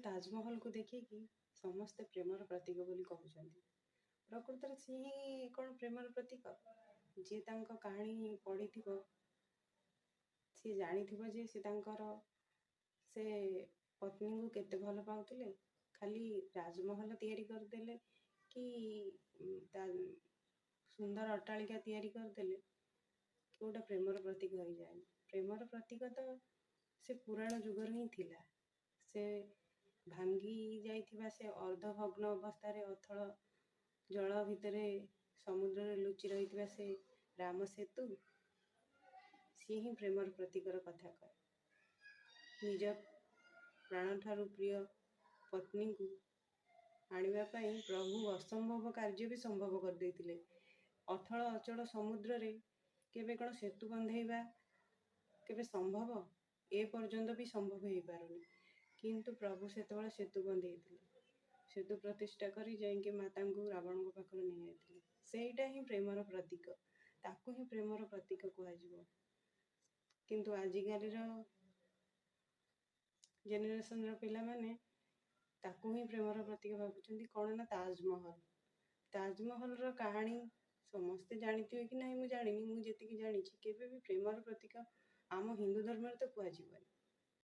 ताजमहल को देखिकी समस्ते प्रेमर प्रतीक बोली कहउछन्ति। प्रकृତରେ सी ही कौन प्रेमर प्रतीक जी तांको कहानी पढ़ी थिबो सी जानी थिबो जे सी तांकर से पत्नी को केते भल पाउथिले खाली राजमहल तैयारी कर देले कि सुंदर अट्टालिका तैयारी कर देले कि गोटे प्रेमर प्रतीक हो जाए। प्रेमर प्रतीक तो से पुराण जुगर ही थिला। से भांगी जाइथिबा से अर्धभग्न अवस्था रे अथल जल भितरे समुद्र रे लुचि रहिथिबा से राम सेतु सी ही प्रेमर प्रतीकर कथा कहे। निज प्राण ठारू प्रिय पत्नी को आनिबा पई प्रभु असंभव कार्य भी संभव कर देथिले। अथल अचल समुद्र रे केबे कोन सेतु बंधेइबा केबे संभव ए पर्यंत भी संभव हे पारुनी किंतु प्रभु सेतबेले सेतु बंधेइथिले। सेतु प्रतिष्ठा करी जाइके माता को रावण को पाखर नै आइथिले। सेईटा ही प्रेमर प्रतीक ताकू ही प्रेमर प्रतीक कुआ जिवो। किंतु आजिकाली रो जेनेरेशन रो पिला माने ताकू ही प्रेमर प्रतीक भाबुचंती कोन ना ताजमहल। ताजमहल रो कहानी समस्ते जानिथिबे कि नाही मु जानिनी। मु जेतिकी जानिछि केबे भी प्रेमर प्रतीक आम हिंदू धर्म रे तो कुआ जिवोनी।